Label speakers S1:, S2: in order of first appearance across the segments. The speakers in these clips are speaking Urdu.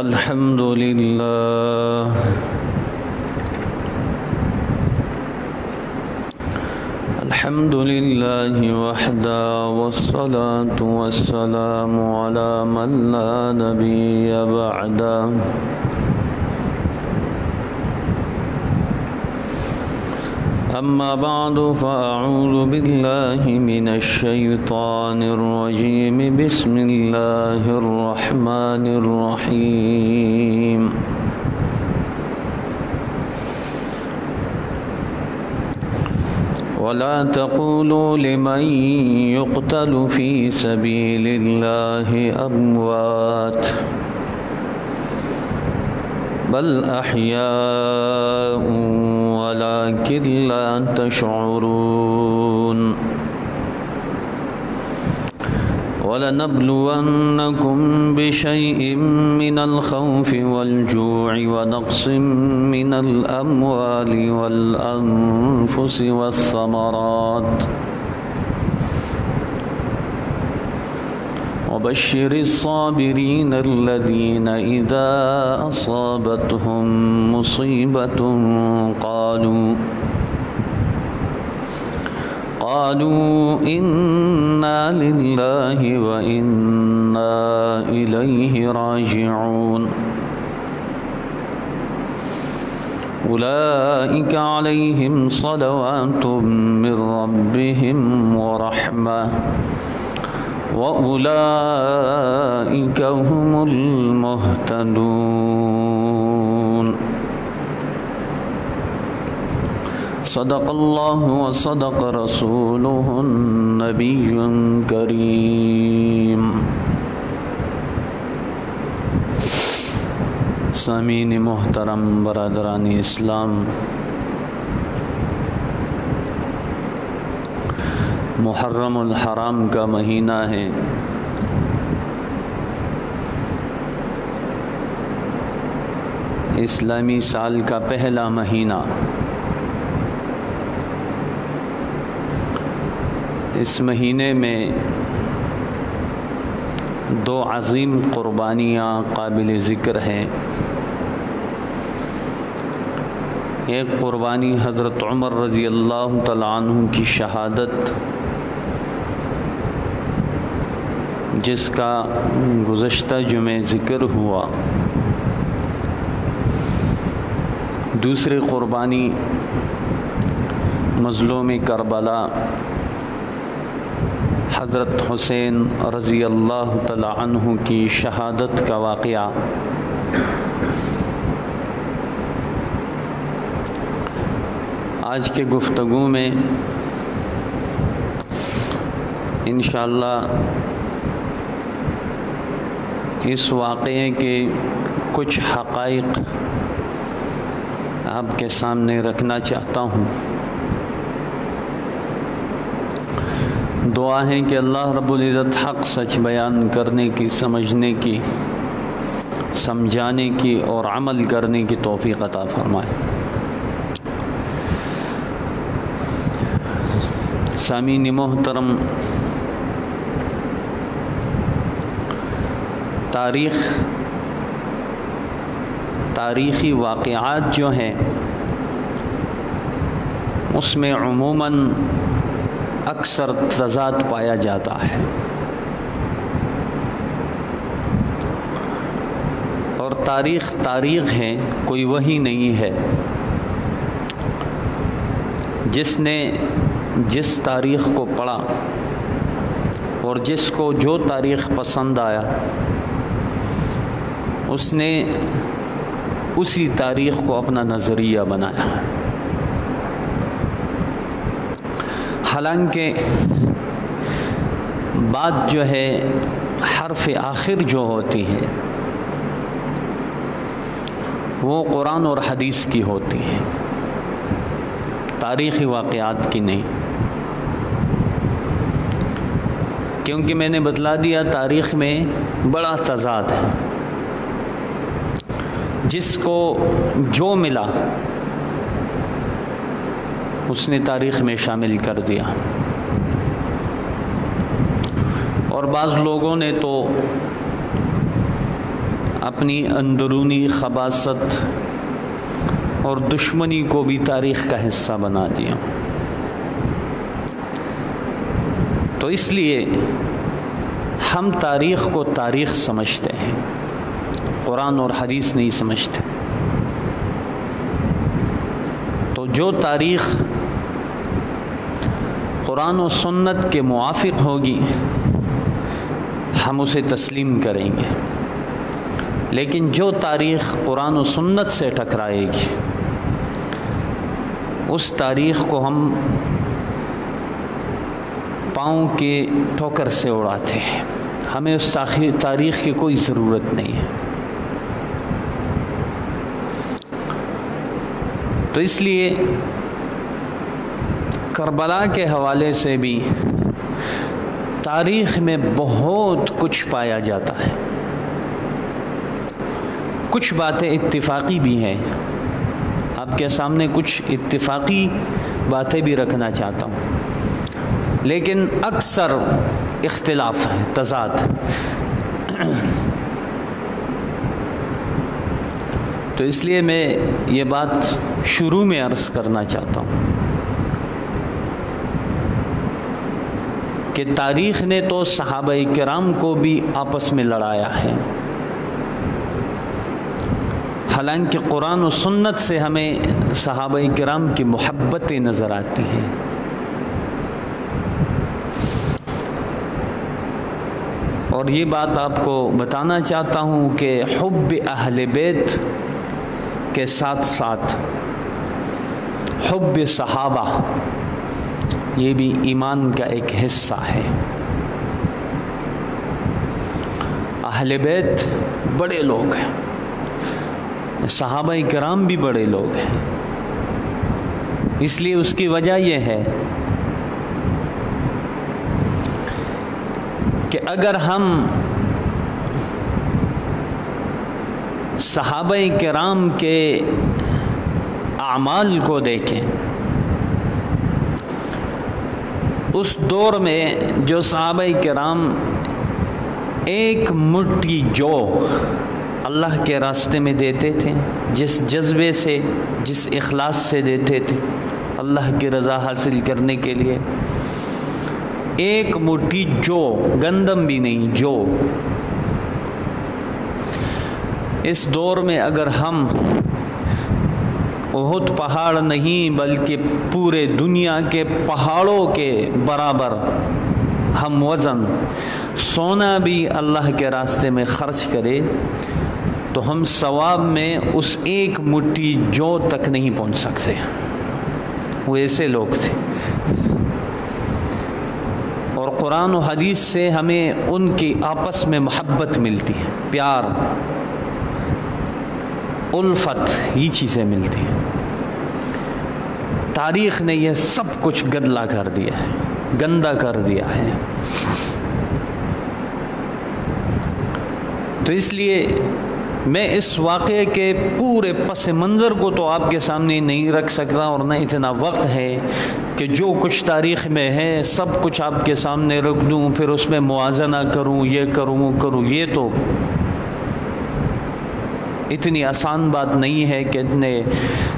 S1: الحمد لله الحمد لله وحده والصلاة والسلام على من لا نبي بعده أما بعد فأعوذ بالله من الشيطان الرجيم بسم الله الرحمن الرحيم ولا تقولوا لمن يقتل في سبيل الله أموات بل أحياء ولكن لا تشعرون ولنبلونكم بشيء من الخوف والجوع ونقص من الأموال والأنفس والثمرات وبشر الصابرين الذين إذا أصابتهم مصيبة قالوا إنا لله وإنا إليه راجعون أولئك عليهم صلوات من ربهم ورحمة وأولئك هم المهتدون صدق الله وصدق رسوله النبي الكريم سامعین محترم، برادران اسلام، محرم الحرام کا مہینہ ہے۔ اسلامی سال کا پہلا مہینہ۔ اس مہینے میں دو عظیم قربانیاں قابل ذکر ہیں۔ ایک قربانی حضرت عمر رضی اللہ تعالیٰ عنہ کی شہادت، جس کا گزشتہ جمعہ ذکر ہوا۔ دوسری قربانی مظلوم کربلا حضرت حسین رضی اللہ تعالیٰ عنہ کی شہادت کا واقعہ۔ آج کے گفتگو میں انشاءاللہ اس واقعے کے کچھ حقائق آپ کے سامنے رکھنا چاہتا ہوں۔ دعا ہے کہ اللہ رب العزت حق سچ بیان کرنے کی، سمجھنے کی، سمجھانے کی اور عمل کرنے کی توفیق عطا فرمائے۔ سامعین محترم، تاریخی واقعات جو ہیں اس میں عموماً اکثر تضاد پایا جاتا ہے، اور تاریخ ہے، کوئی وحی نہیں ہے۔ جس نے جس تاریخ کو پڑھا اور جس کو جو تاریخ پسند آیا، اس نے اسی تاریخ کو اپنا نظریہ بنایا۔ حالانکہ بات جو ہے حرف آخر جو ہوتی ہے وہ قرآن اور حدیث کی ہوتی ہے، تاریخی واقعات کی نہیں۔ کیونکہ میں نے بتلا دیا تاریخ میں بڑا تضاد ہے، جس کو جو ملا اس نے تاریخ میں شامل کر دیا، اور بعض لوگوں نے تو اپنی اندرونی خباثت اور دشمنی کو بھی تاریخ کا حصہ بنا دیا۔ تو اس لیے ہم تاریخ کو تاریخ سمجھتے ہیں، قرآن اور حدیث نہیں سمجھتے۔ تو جو تاریخ قرآن و سنت کے موافق ہوگی ہم اسے تسلیم کریں گے، لیکن جو تاریخ قرآن و سنت سے ٹکرائے گی اس تاریخ کو ہم پاؤں کے ٹھوکر سے اڑاتے ہیں، ہمیں اس تاریخ کی کوئی ضرورت نہیں ہے۔ تو اس لیے کربلا کے حوالے سے بھی تاریخ میں بہت کچھ پایا جاتا ہے، کچھ باتیں اتفاقی بھی ہیں، آپ کے سامنے کچھ اتفاقی باتیں بھی رکھنا چاہتا ہوں، لیکن اکثر اختلاف ہے، تضاد۔ تو اس لیے میں یہ بات شروع میں عرض کرنا چاہتا ہوں کہ تاریخ نے تو صحابہ کرام کو بھی آپس میں لڑایا ہے، حالانکہ قرآن و سنت سے ہمیں صحابہ کرام کی محبتیں نظر آتی ہیں۔ اور یہ بات آپ کو بتانا چاہتا ہوں کہ حب اہل بیت کے ساتھ ساتھ حب صحابہ یہ بھی ایمان کا ایک حصہ ہے۔ اہل بیت بڑے لوگ ہیں، صحابہ کرام بھی بڑے لوگ ہیں، اس لیے اس کی وجہ یہ ہے کہ اگر ہم صحابہ کرام کے اعمال کو دیکھیں، اس دور میں جو صحابہ کرام ایک مٹھی جو اللہ کے راستے میں دیتے تھے، جس جذبے سے، جس اخلاص سے دیتے تھے اللہ کی رضا حاصل کرنے کے لیے، ایک مٹھی جو، گندم بھی نہیں، جو، اس دور میں اگر ہم احد پہاڑ نہیں بلکہ پورے دنیا کے پہاڑوں کے برابر ہم وزن سونا بھی اللہ کے راستے میں خرچ کرے تو ہم ثواب میں اس ایک مٹھی جو تک نہیں پہنچ سکتے۔ وہ ایسے لوگ تھے، اور قرآن و حدیث سے ہمیں ان کی آپس میں محبت ملتی ہے، پیار، الفت، یہ چیزیں ملتی ہیں۔ تاریخ نے یہ سب کچھ گدلا کر دیا ہے، گندا کر دیا ہے۔ تو اس لیے میں اس واقعے کے پورے پس منظر کو تو آپ کے سامنے نہیں رکھ سکتا، اور نہ اتنا وقت ہے کہ جو کچھ تاریخ میں ہے سب کچھ آپ کے سامنے رکھ دوں، پھر اس میں موازنہ کروں، یہ کروں، وہ کروں۔ یہ تو اتنی آسان بات نہیں ہے کہ اتنے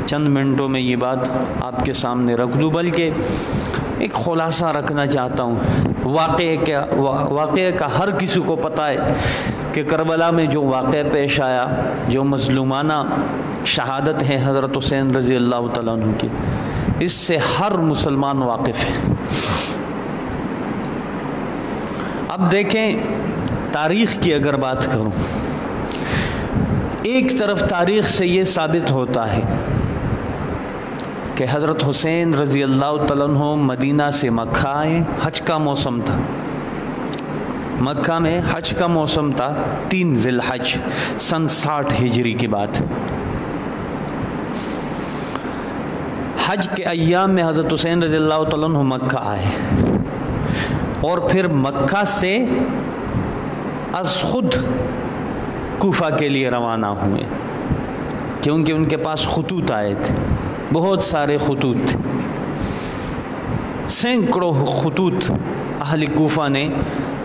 S1: چند منٹوں میں یہ بات آپ کے سامنے رکھ دوں، بلکہ ایک خلاصہ رکھنا چاہتا ہوں۔ واقعے کا ہر کسی کو پتہ ہے کہ کربلا میں جو واقعہ پیش آیا، جو مظلومانہ شہادت ہے حضرت حسین رضی اللہ تعالیٰ عنہ کی، اس سے ہر مسلمان واقف ہے۔ اب دیکھیں، تاریخ کی اگر بات کروں، ایک طرف تاریخ سے یہ ثابت ہوتا ہے کہ حضرت حسین رضی اللہ تعالیٰ عنہ مدینہ سے مکہ آئے، حج کا موسم تھا، مکہ میں حج کا موسم تھا، 3 ذی الحج سن 60 ہجری کی بات ہے۔ حج کے ایام میں حضرت حسین رضی اللہ تعالیٰ عنہ مکہ آئے، اور پھر مکہ سے از خود کوفہ کے لیے روانہ ہوئے، کیونکہ ان کے پاس خطوط آئے تھے، بہت سارے خطوط تھے، سینکڑوں خطوط اہل کوفہ نے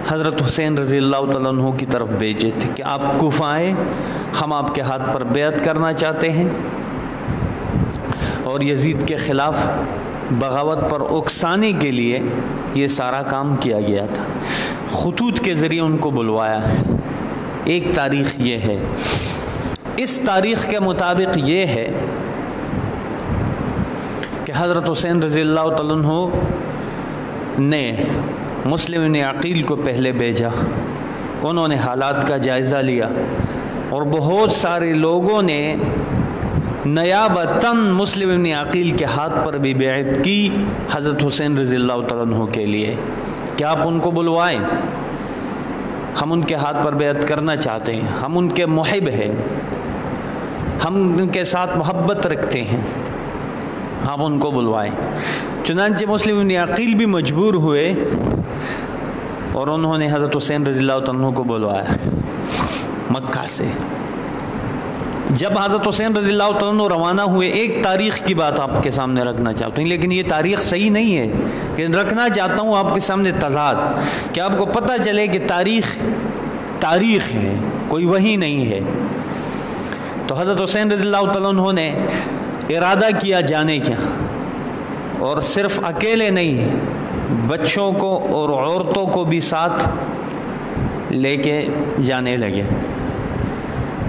S1: حضرت حسین رضی اللہ تعالیٰ عنہ کی طرف بھیجے تھے کہ آپ کوفہ آئیں، ہم آپ کے ہاتھ پر بیعت کرنا چاہتے ہیں، اور یزید کے خلاف بغاوت پر اکسانے کے لیے یہ سارا کام کیا گیا تھا۔ خطوط کے ذریعے ان کو بلوایا۔ ایک تاریخ یہ ہے، اس تاریخ کے مطابق یہ ہے کہ حضرت حسین رضی اللہ تعالیٰ عنہ نے مسلم ابن عقیل کو پہلے بھیجا، انہوں نے حالات کا جائزہ لیا، اور بہت سارے لوگوں نے نیابتاً مسلم ابن عقیل کے ہاتھ پر بھی بیعت کی حضرت حسین رضی اللہ تعالیٰ عنہ کے لیے کہ آپ ان کو بلوائیں، ہم ان کے ہاتھ پر بیعت کرنا چاہتے ہیں، ہم ان کے محب ہیں، ہم ان کے ساتھ محبت رکھتے ہیں، آپ ان کو بلوائیں۔ چنانچہ مسلم ابن عقیل بھی مجبور ہوئے اور انہوں نے حضرت حسین رضی اللہ تعالیٰ عنہ کو بلوایا مکہ سے۔ جب حضرت حسین رضی اللہ تعالیٰ عنہ روانہ ہوئے، ایک تاریخ کی بات آپ کے سامنے رکھنا چاہتا ہوں، لیکن یہ تاریخ صحیح نہیں ہے، لیکن رکھنا چاہتا ہوں آپ کے سامنے تضاد، کہ آپ کو پتہ چلے کہ تاریخ ہے، کوئی وحی نہیں ہے۔ تو حضرت حسین رضی اللہ تعالیٰ عنہ نے ارادہ کیا جانے کا، اور صرف اکیلے نہیں، بچوں کو اور عورتوں کو بھی ساتھ لے کے جانے لگے،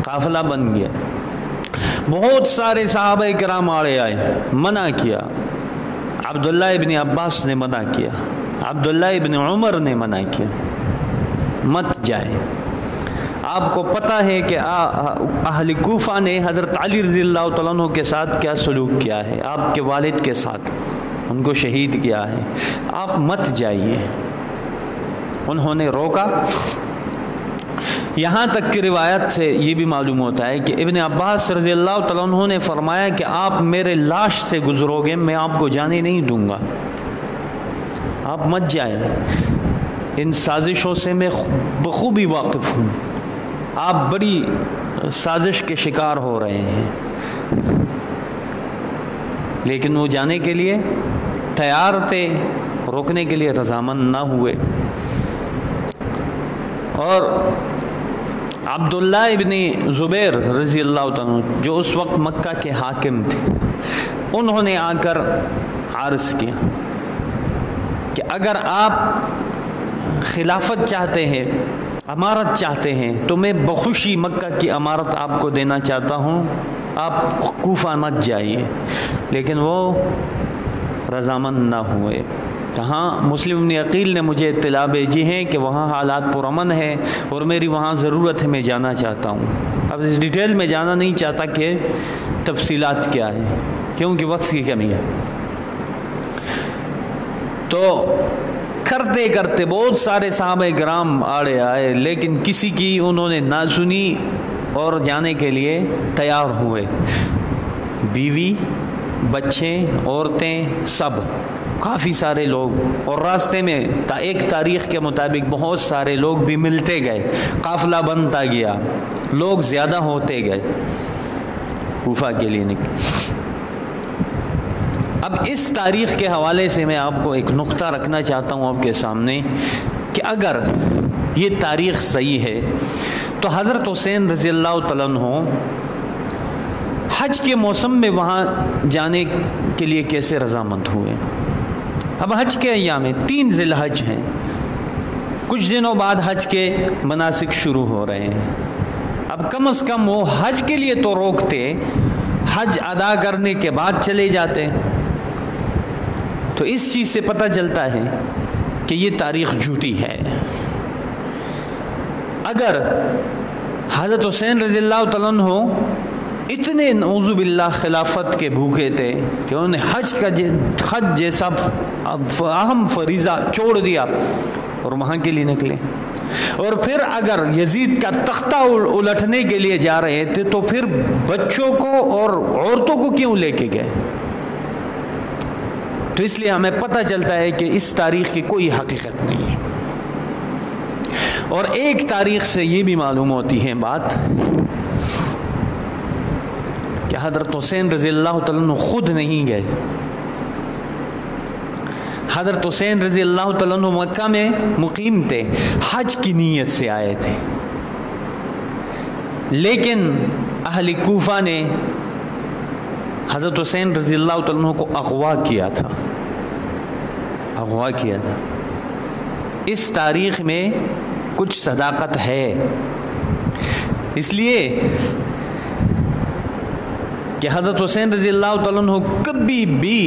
S1: قافلہ بن گیا۔ بہت سارے صحابہ کرام آئے، منع کیا، عبداللہ ابن عباس نے منع کیا، عبداللہ ابن عمر نے منع کیا، مت جائے۔ آپ کو پتہ ہے کہ اہل کوفہ نے حضرت علی رضی اللہ تعالیٰ عنہ کے ساتھ کیا سلوک کیا ہے، آپ کے والد کے ساتھ، ان کو شہید کیا ہے، آپ مت جائیے۔ انہوں نے روکا۔ یہاں تک کی روایت سے یہ بھی معلوم ہوتا ہے کہ ابن عباس رضی اللہ تعالیٰ عنہ نے فرمایا کہ آپ میرے لاش سے گزرو گے، میں آپ کو جانے نہیں دوں گا، آپ مت جائیں۔ ان سازشوں سے میں بخوبی واقف ہوں، آپ بڑی سازش کے شکار ہو رہے ہیں، لیکن وہ جانے کے لیے تیار تھے، روکنے کے لیے رضامند نہ ہوئے۔ اور عبداللہ ابن زبیر رضی اللہ تعالیٰ جو اس وقت مکہ کے حاکم تھے، انہوں نے آ کر عرض کیا کہ اگر آپ خلافت چاہتے ہیں، امارت چاہتے ہیں، تو میں بخوشی مکہ کی امارت آپ کو دینا چاہتا ہوں، آپ کوفہ مت جائیے۔ لیکن وہ رضامند نہ ہوئے۔ کہاں مسلم ابن عقیل نے مجھے اطلاع بھیجی ہے کہ وہاں حالات پرامن ہے اور میری وہاں ضرورت ہے، میں جانا چاہتا ہوں۔ اب اس ڈیٹیل میں جانا نہیں چاہتا کہ تفصیلات کیا ہے، کیونکہ وقت کی کمی ہے۔ تو کرتے کرتے بہت سارے صحابہ کرام آئے، لیکن کسی کی انہوں نے نہ سنی اور جانے کے لیے تیار ہوئے، بیوی، بچے، عورتیں، سب، کافی سارے لوگ۔ اور راستے میں ایک تاریخ کے مطابق بہت سارے لوگ بھی ملتے گئے، قافلہ بنتا گیا، لوگ زیادہ ہوتے گئے کوفہ کے لیے نکلے۔ اب اس تاریخ کے حوالے سے میں آپ کو ایک نقطہ رکھنا چاہتا ہوں آپ کے سامنے کہ اگر یہ تاریخ صحیح ہے تو حضرت حسین رضی اللہ تعالیٰ عنہ حج کے موسم میں وہاں جانے کے لیے کیسے رضامند ہوئے؟ اب حج کے ایام میں 3 ذی الحج ہیں، کچھ دنوں بعد حج کے مناسک شروع ہو رہے ہیں۔ اب کم از کم وہ حج کے لیے تو روکتے، حج ادا کرنے کے بعد چلے جاتے۔ تو اس چیز سے پتہ چلتا ہے کہ یہ تاریخ جھوٹی ہے۔ اگر حضرت حسین رضی اللہ تعالیٰ عنہ اتنے نعوذ باللہ خلافت کے بھوکے تھے کہ انہوں نے حج جیسا اہم فریضہ چھوڑ دیا اور وہاں کے لیے نکلے، اور پھر اگر یزید کا تختہ الٹنے کے لیے جا رہے تھے تو پھر بچوں کو اور عورتوں کو کیوں لے کے گئے؟ تو اس لیے ہمیں پتہ چلتا ہے کہ اس تاریخ کی کوئی حقیقت نہیں ہے۔ اور ایک تاریخ سے یہ بھی معلوم ہوتی ہے بات کہ حضرت حسین رضی اللہ تعالیٰ عنہ خود نہیں گئے، حضرت حسین رضی اللہ تعالیٰ عنہ مکہ میں مقیم تھے، حج کی نیت سے آئے تھے، لیکن اہل کوفہ نے حضرت حسین رضی اللہ تعالیٰ عنہ کو اغوا کیا تھا، اغوا کیا تھا۔ اس تاریخ میں کچھ صداقت ہے، اس لیے کہ حضرت حسین رضی اللہ تعالیٰ عنہ کبھی بھی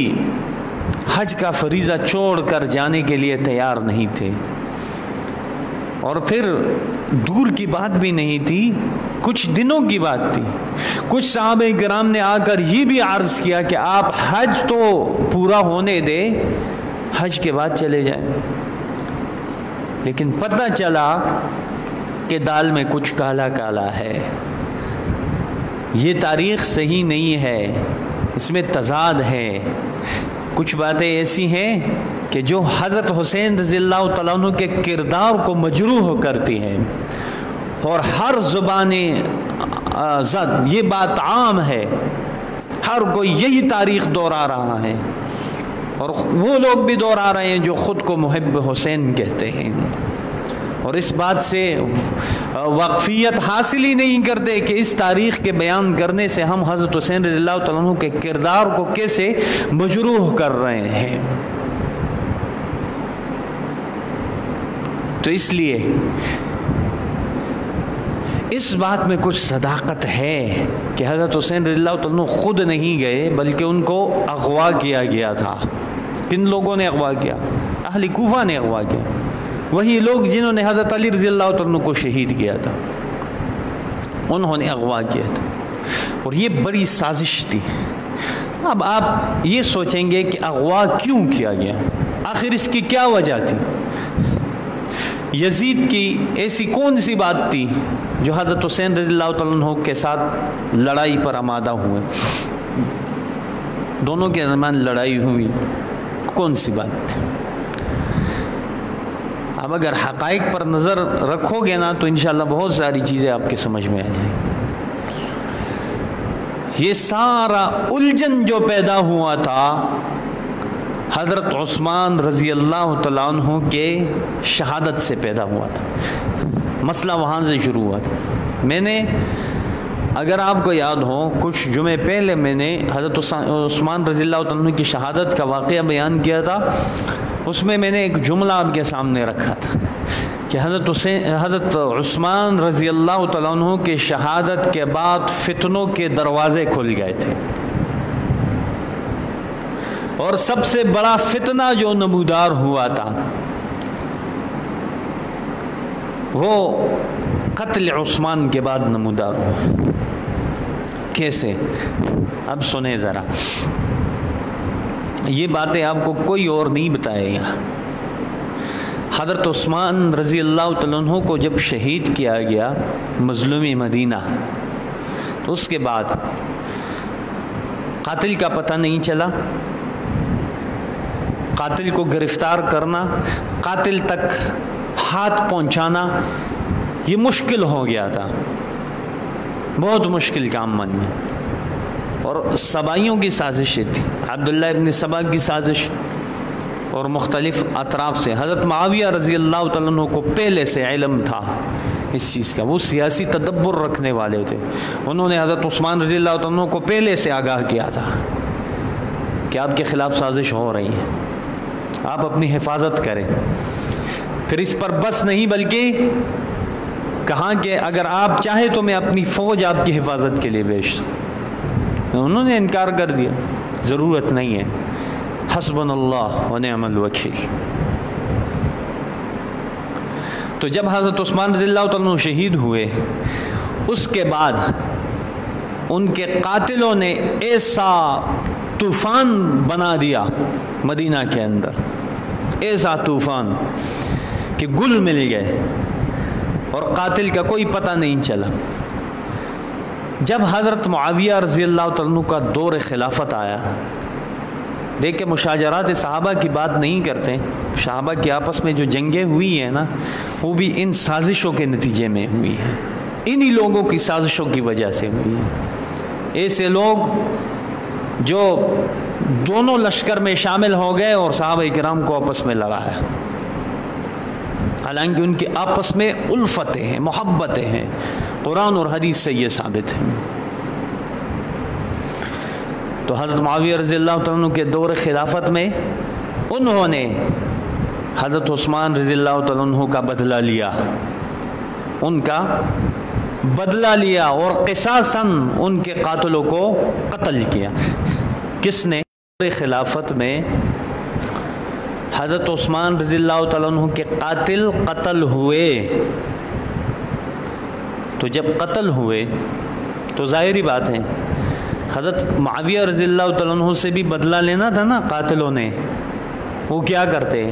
S1: حج کا فریضہ چھوڑ کر جانے کے لیے تیار نہیں تھے، اور پھر دور کی بات بھی نہیں تھی، کچھ دنوں کی بات تھی۔ کچھ صحابہ کرام نے آ کر یہ بھی عرض کیا کہ آپ حج تو پورا ہونے دیں، حج کے بعد چلے جائیں، لیکن پتہ چلا کہ دال میں کچھ کالا کالا ہے، یہ تاریخ صحیح نہیں ہے، اس میں تضاد ہے، کچھ باتیں ایسی ہیں کہ جو حضرت حسین رضی اللہ تعالیٰ عنہ کے کردار کو مجروح کرتی ہیں، اور ہر زبان زد یہ بات عام ہے، ہر کوئی یہی تاریخ دہرا رہا ہے، اور وہ لوگ بھی دہرا رہے ہیں جو خود کو محب حسین کہتے ہیں، اور اس بات سے واقفیت حاصل ہی نہیں کرتے کہ اس تاریخ کے بیان کرنے سے ہم حضرت حسین رضی اللہ تعالیٰ عنہ کے کردار کو کیسے مجروح کر رہے ہیں۔ تو اس لیے اس بات میں کچھ صداقت ہے کہ حضرت حسین رضی اللہ تعالیٰ عنہ خود نہیں گئے، بلکہ ان کو اغوا کیا گیا تھا۔ کن لوگوں نے اغوا کیا؟ اہل کوفہ نے اغوا کیا، وہی لوگ جنہوں نے حضرت علی رضی اللہ تعالیٰ عنہ کو شہید کیا تھا، انہوں نے اغوا کیا تھا، اور یہ بڑی سازش تھی۔ اب آپ یہ سوچیں گے کہ اغوا کیوں کیا گیا، آخر اس کی کیا وجہ تھی؟ یزید کی ایسی کون سی بات تھی جو حضرت حسین رضی اللہ تعالیٰ عنہ کے ساتھ لڑائی پر آمادہ ہوئے؟ دونوں کے درمیان لڑائی ہوئی، کون سی بات تھی؟ اب اگر حقائق پر نظر رکھو گے نا تو انشاءاللہ بہت ساری چیزیں آپ کے سمجھ میں آ جائیں۔ یہ سارا الجھن جو پیدا ہوا تھا حضرت عثمان رضی اللہ تعالیٰ عنہ کے شہادت سے پیدا ہوا تھا، مسئلہ وہاں سے شروع ہوا تھا۔ میں نے، اگر آپ کو یاد ہو، کچھ جمعے پہلے میں نے حضرت عثمان رضی اللہ تعالیٰ عنہ کی شہادت کا واقعہ بیان کیا تھا، اس میں نے ایک جملہ آپ کے سامنے رکھا تھا کہ حضرت عثمان رضی اللہ تعالیٰ عنہ کی شہادت کے بعد فتنوں کے دروازے کھل گئے تھے، اور سب سے بڑا فتنہ جو نمودار ہوا تھا وہ قتل عثمان کے بعد نمودار ہوا۔ کیسے؟ اب سنیں ذرا، یہ باتیں آپ کو کوئی اور نہیں بتائے گا۔ حضرت عثمان رضی اللہ تعالیٰ عنہ کو جب شہید کیا گیا مظلوم مدینہ، تو اس کے بعد قاتل کا پتہ نہیں چلا، قاتل کو گرفتار کرنا، قاتل تک ہاتھ پہنچانا یہ مشکل ہو گیا تھا، بہت مشکل کام بن گیا، اور سبائیوں کی سازشیں تھی، عبداللہ ابن سبا کی سازش اور مختلف اطراف سے۔ حضرت معاویہ رضی اللہ تعالیٰ عنہ کو پہلے سے علم تھا اس چیز کا، وہ سیاسی تدبر رکھنے والے تھے، انہوں نے حضرت عثمان رضی اللہ تعالیٰ عنہ کو پہلے سے آگاہ کیا تھا کہ آپ کے خلاف سازش ہو رہی ہے، آپ اپنی حفاظت کریں۔ پھر اس پر بس نہیں، بلکہ کہاں کہ اگر آپ چاہیں تو میں اپنی فوج آپ کی حفاظت کے لیے بھیج دوں۔ انہوں نے انکار کر دیا، ضرورت نہیں ہے، حسبنا اللہ و نعم الوکیل۔ تو جب حضرت عثمان رضی اللہ تعالیٰ عنہ شہید ہوئے، اس کے بعد ان کے قاتلوں نے ایسا طوفان بنا دیا مدینہ کے اندر، ایسا طوفان کہ گل مل گئے اور قاتل کا کوئی پتہ نہیں چلا۔ جب حضرت معاویہ رضی اللہ تعالیٰ عنہ کا دور خلافت آیا، دیکھیں مشاجرات صحابہ کی بات نہیں کرتے، صحابہ کی آپس میں جو جنگیں ہوئی ہیں نا، وہ بھی ان سازشوں کے نتیجے میں ہوئی ہیں، انہی لوگوں کی سازشوں کی وجہ سے ہوئی ہیں۔ ایسے لوگ جو دونوں لشکر میں شامل ہو گئے اور صحابہ کرام کو آپس میں لڑایا، حالانکہ ان کی آپس میں الفتیں ہیں، محبتیں ہیں، قرآن اور حدیث سے یہ ثابت ہے۔ تو حضرت معاویہ رضی اللہ تعالیٰ عنہ کے دور خلافت میں انہوں نے حضرت عثمان رضی اللہ تعالیٰ عنہ کا بدلہ لیا، ان کا بدلہ لیا اور قصاصاً ان کے قاتلوں کو قتل کیا۔ کس نے؟ خلافت میں حضرت عثمان رضی اللہ تعالیٰ عنہ کے قاتل قتل ہوئے، تو جب قتل ہوئے تو ظاہری بات ہے حضرت معاویہ رضی اللہ تعالیٰ عنہ سے بھی بدلہ لینا تھا نا قاتلوں نے۔ وہ کیا کرتے؟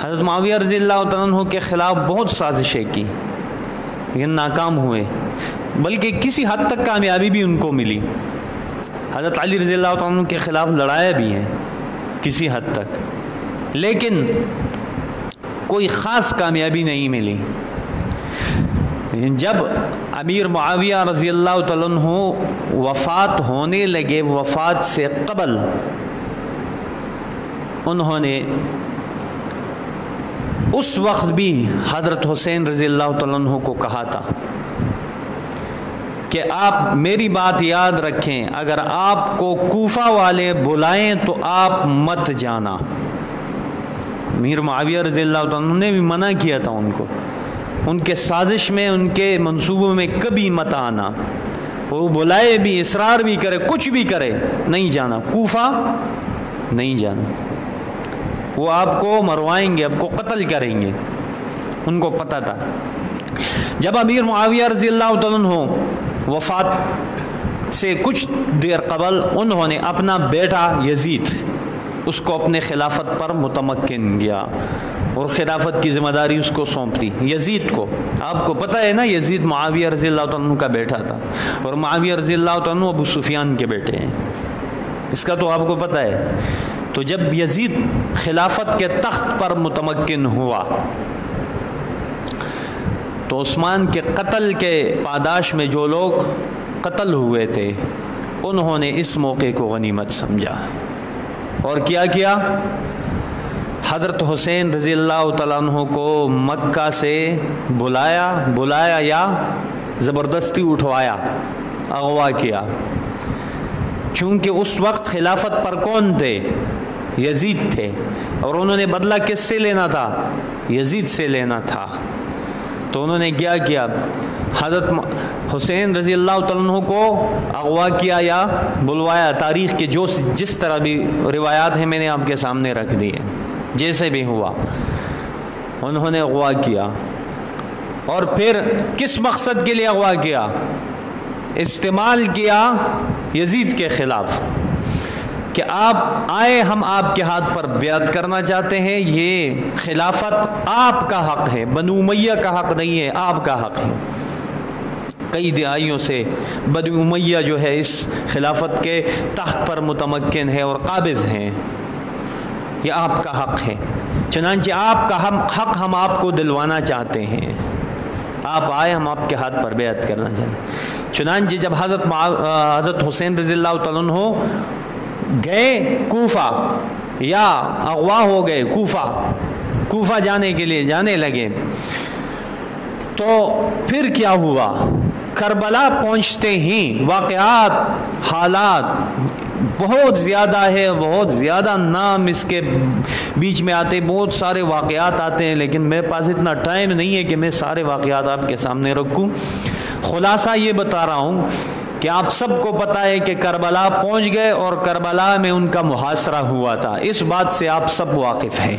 S1: حضرت معاویہ رضی اللہ تعالیٰ عنہ کے خلاف بہت سازشیں کی لیکن ناکام ہوئے، بلکہ کسی حد تک کامیابی بھی ان کو ملی۔ حضرت علی رضی اللہ تعالیٰ عنہ کے خلاف لڑایا بھی ہے کسی حد تک، لیکن کوئی خاص کامیابی نہیں ملی۔ جب امیر معاویہ رضی اللہ تعالیٰ عنہ وفات ہونے لگے، وفات سے قبل انہوں نے اس وقت بھی حضرت حسین رضی اللہ تعالیٰ عنہ کو کہا تھا کہ آپ میری بات یاد رکھیں، اگر آپ کو کوفہ والے بلائیں تو آپ مت جانا۔ امیر معاویہ رضی اللہ تعالیٰ عنہ نے بھی منع کیا تھا ان کو، ان کے سازش میں، ان کے منصوبوں میں کبھی مت آنا۔ وہ بلائے بھی، اصرار بھی کرے، کچھ بھی کرے، نہیں جانا، کوفہ نہیں جانا، وہ آپ کو مروائیں گے، آپ کو قتل کریں گے، ان کو پتہ تھا۔ جب امیر معاویہ رضی اللہ تعالیٰ عنہ وفات سے کچھ دیر قبل انہوں نے اپنا بیٹا یزید اس کو اپنے خلافت پر متمکن کیا اور خلافت کی ذمہ داری اس کو سونپ دی، یزید کو۔ آپ کو پتہ ہے نا یزید معاویہ رضی اللہ تعالیٰ عنہ کا بیٹا تھا، اور معاویہ رضی اللہ تعالیٰ عنہ ابو سفیان کے بیٹے ہیں، اس کا تو آپ کو پتہ ہے۔ تو جب یزید خلافت کے تخت پر متمکن ہوا تو عثمان کے قتل کے پاداش میں جو لوگ قتل ہوئے تھے انہوں نے اس موقع کو غنیمت سمجھا اور کیا کیا؟ حضرت حسین رضی اللہ تعالیٰ عنہ کو مکہ سے بلایا یا زبردستی اٹھوایا، اغوا کیا، کیونکہ اس وقت خلافت پر کون تھے؟ یزید تھے، اور انہوں نے بدلہ کس سے لینا تھا؟ یزید سے لینا تھا۔ تو انہوں نے کیا کیا؟ حضرت حسین رضی اللہ تعالیٰ عنہ کو اغوا کیا یا بلوایا، تاریخ کے جس طرح بھی روایات ہیں میں نے آپ کے سامنے رکھ دی ہے، جیسے بھی ہوا انہوں نے اغوا کیا۔ اور پھر کس مقصد کے لیے اغوا کیا؟ استعمال کیا یزید کے خلاف کہ آپ آئے، ہم آپ کے ہاتھ پر بیعت کرنا چاہتے ہیں، یہ خلافت آپ کا حق ہے، بنو امیہ کا حق نہیں ہے، آپ کا حق ہے۔ کئی دہائیوں سے بنو امیہ جو ہے اس خلافت کے تخت پر متمکن ہے اور قابض ہیں، یہ آپ کا حق ہے، چنانچہ آپ کا حق ہم آپ کو دلوانا چاہتے ہیں، آپ آئے، ہم آپ کے ہاتھ پر بیعت کرنا چاہتے ہیں۔ چنانچہ جب حضرت حسین رضی اللہ تعالیٰ عنہ گئے کوفہ یا اغوا ہو گئے کوفہ جانے کے لیے جانے لگے، تو پھر کیا ہوا؟ کربلا پہنچتے ہی واقعات، حالات بہت زیادہ ہے، بہت زیادہ نام اس کے بیچ میں آتے، بہت سارے واقعات آتے ہیں، لیکن میرے پاس اتنا ٹائم نہیں ہے کہ میں سارے واقعات آپ کے سامنے رکھوں۔ خلاصہ یہ بتا رہا ہوں کہ آپ سب کو پتہ ہے کہ کربلا پہنچ گئے اور کربلا میں ان کا محاصرہ ہوا تھا، اس بات سے آپ سب واقف ہیں۔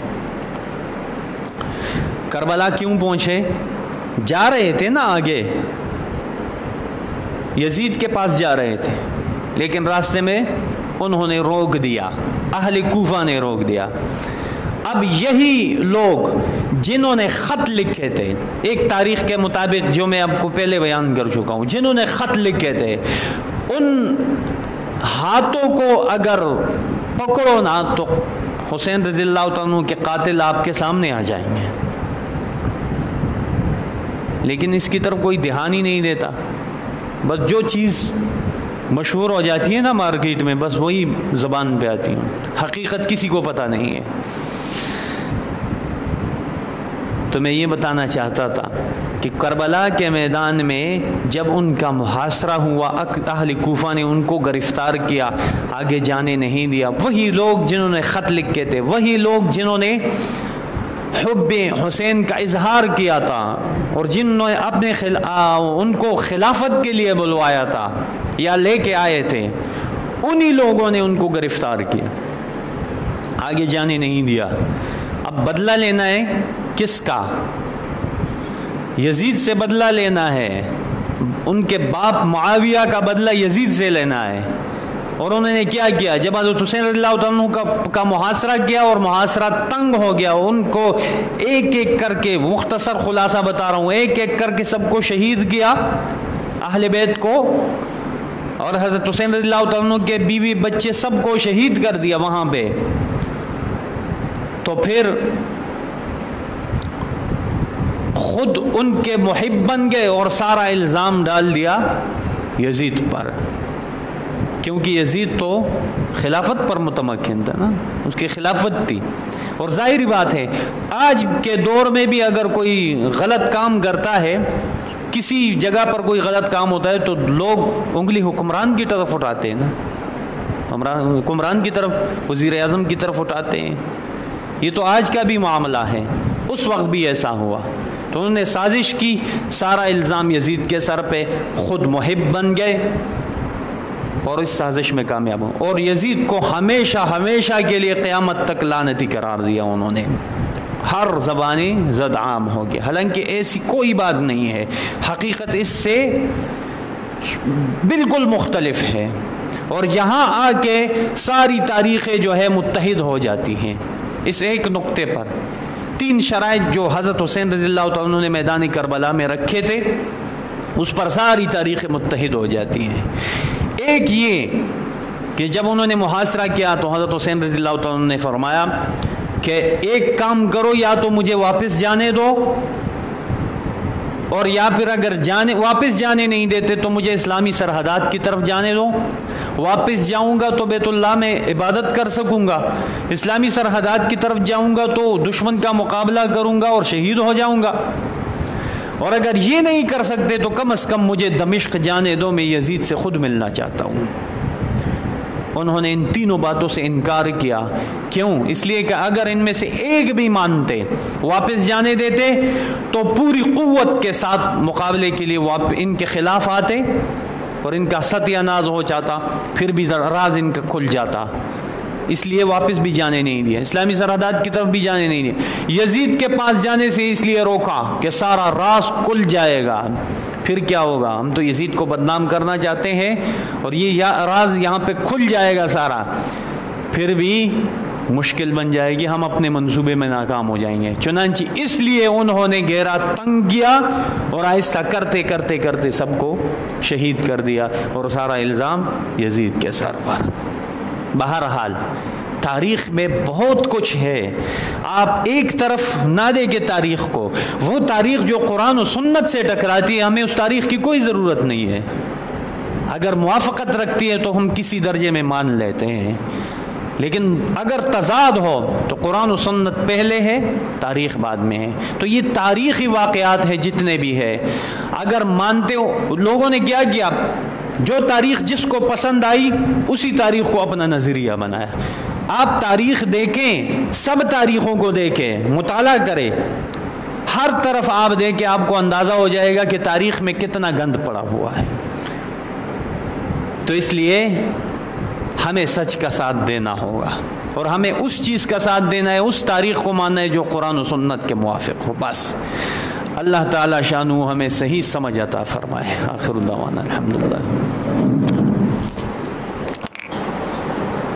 S1: کربلا کیوں پہنچے؟ جا رہے تھے نا آگے، یزید کے پاس جا رہے تھے، لیکن راستے میں انہوں نے روک دیا، اہل کوفہ نے روک دیا۔ اب یہی لوگ جنہوں نے خط لکھے تھے، ایک تاریخ کے مطابق جو میں آپ کو پہلے بیان کر چکا ہوں، جنہوں نے خط لکھے تھے، ان ہاتھوں کو اگر پکڑو نا تو حسین رضی اللہ تعالیٰ عنہ کے قاتل آپ کے سامنے آ جائیں گے، لیکن اس کی طرف کوئی دھیان ہی نہیں دیتا، بس جو چیز مشہور ہو جاتی ہے نا مارکیٹ میں، بس وہی زبان پہ آتی ہیں، حقیقت کسی کو پتہ نہیں ہے۔ تو میں یہ بتانا چاہتا تھا کہ کربلا کے میدان میں جب ان کا محاصرہ ہوا، اہل کوفہ نے ان کو گرفتار کیا، آگے جانے نہیں دیا۔ وہی لوگ جنہوں نے خط لکھے تھے، وہی لوگ جنہوں نے حب حسین کا اظہار کیا تھا اور جنہوں نے اپنے ان کو خلافت کے لیے بلوایا تھا یا لے کے آئے تھے، انہی لوگوں نے ان کو گرفتار کیا، آگے جانے نہیں دیا۔ اب بدلہ لینا ہے کس کا؟ یزید سے بدلہ لینا ہے، ان کے باپ معاویہ کا بدلہ یزید سے لینا ہے۔ اور انہوں نے کیا کیا؟ جب حضرت حسین رضی اللہ عنہ کا محاصرہ کیا اور محاصرہ تنگ ہو گیا، ان کو ایک ایک کر کے، مختصر خلاصہ بتا رہا ہوں، ایک ایک کر کے سب کو شہید کیا، اہل بیت کو، اور حضرت حسین رضی اللہ عنہ کے بیوی بچے سب کو شہید کر دیا وہاں پہ۔ تو پھر خود ان کے محب بن گئے اور سارا الزام ڈال دیا یزید پر، کیونکہ یزید تو خلافت پر متمکن تھا نا، اس کی خلافت تھی۔ اور ظاہری بات ہے آج کے دور میں بھی اگر کوئی غلط کام کرتا ہے، کسی جگہ پر کوئی غلط کام ہوتا ہے، تو لوگ انگلی حکمران کی طرف اٹھاتے ہیں نا، حکمران کی طرف، وزیر اعظم کی طرف اٹھاتے ہیں۔ یہ تو آج کا بھی معاملہ ہے، اس وقت بھی ایسا ہوا۔ تو انہوں نے سازش کی، سارا الزام یزید کے سر پہ، خود محب بن گئے اور اس سازش میں کامیاب ہو، اور یزید کو ہمیشہ ہمیشہ کے لیے قیامت تک لعنتی قرار دیا انہوں نے۔ ہر زبانی زد عام ہو گیا، حالانکہ ایسی کوئی بات نہیں ہے، حقیقت اس سے بالکل مختلف ہے۔ اور یہاں آ کے ساری تاریخیں جو ہے متحد ہو جاتی ہیں اس ایک نقطے پر۔ 3 شرائط جو حضرت حسین رضی اللہ عنہ نے میدان کربلا میں رکھے تھے، اس پر ساری تاریخیں متحد ہو جاتی ہیں۔ ایک یہ کہ جب انہوں نے محاصرہ کیا تو حضرت حسین رضی اللہ عنہ نے فرمایا کہ ایک کام کرو، یا تو مجھے واپس جانے دو، اور یا پھر اگر واپس جانے نہیں دیتے تو مجھے اسلامی سرحدات کی طرف جانے دو۔ واپس جاؤں گا تو بیت اللہ میں عبادت کر سکوں گا، اسلامی سرحدات کی طرف جاؤں گا تو دشمن کا مقابلہ کروں گا اور شہید ہو جاؤں گا، اور اگر یہ نہیں کر سکتے تو کم از کم مجھے دمشق جانے دو، میں یزید سے خود ملنا چاہتا ہوں۔ انہوں نے ان تینوں باتوں سے انکار کیا۔ کیوں؟ اس لیے کہ اگر ان میں سے ایک بھی مانتے، واپس جانے دیتے، تو پوری قوت کے ساتھ مقابلے کے لیے ان کے خلاف آتے اور ان کا ستیہ ناز ہو جاتا، پھر بھی راز ان کا کھل جاتا۔ اس لیے واپس بھی جانے نہیں دیا، اسلامی سرحدات کی طرف بھی جانے نہیں دیا۔ یزید کے پاس جانے سے اس لیے روکا کہ سارا راز کھل جائے گا، پھر کیا ہوگا؟ ہم تو یزید کو بدنام کرنا چاہتے ہیں اور یہ راز یہاں پہ کھل جائے گا سارا، پھر بھی مشکل بن جائے گی، ہم اپنے منصوبے میں ناکام ہو جائیں گے۔ چنانچہ اس لیے انہوں نے گھیرا تنگ کیا اور آہستہ کرتے کرتے کرتے سب کو شہید کر دیا، اور سارا الزام یزید کے سر پر۔ بہرحال تاریخ میں بہت کچھ ہے، آپ ایک طرف نہ دیں کہ تاریخ کو، وہ تاریخ جو قرآن و سنت سے ٹکراتی ہے، ہمیں اس تاریخ کی کوئی ضرورت نہیں ہے۔ اگر موافقت رکھتی ہے تو ہم کسی درجے میں مان لیتے ہیں، لیکن اگر تضاد ہو تو قرآن و سنت پہلے ہے، تاریخ بعد میں ہے۔ تو یہ تاریخی واقعات ہیں جتنے بھی ہے، اگر مانتے ہو، لوگوں نے کیا کیا، جو تاریخ جس کو پسند آئی اسی تاریخ کو اپنا نظریہ بنایا۔ آپ تاریخ دیکھیں، سب تاریخوں کو دیکھیں، مطالعہ کریں، ہر طرف آپ دیکھیں، آپ کو اندازہ ہو جائے گا کہ تاریخ میں کتنا گند پڑا ہوا ہے۔ تو اس لیے ہمیں سچ کا ساتھ دینا ہوگا، اور ہمیں اس چیز کا ساتھ دینا ہے، اس تاریخ کو ماننا ہے جو قرآن و سنت کے موافق ہو، بس۔ اللہ تعالی شانہ ہمیں صحیح سمجھ عطا فرمائے۔ آخر دعوانا الحمدللہ۔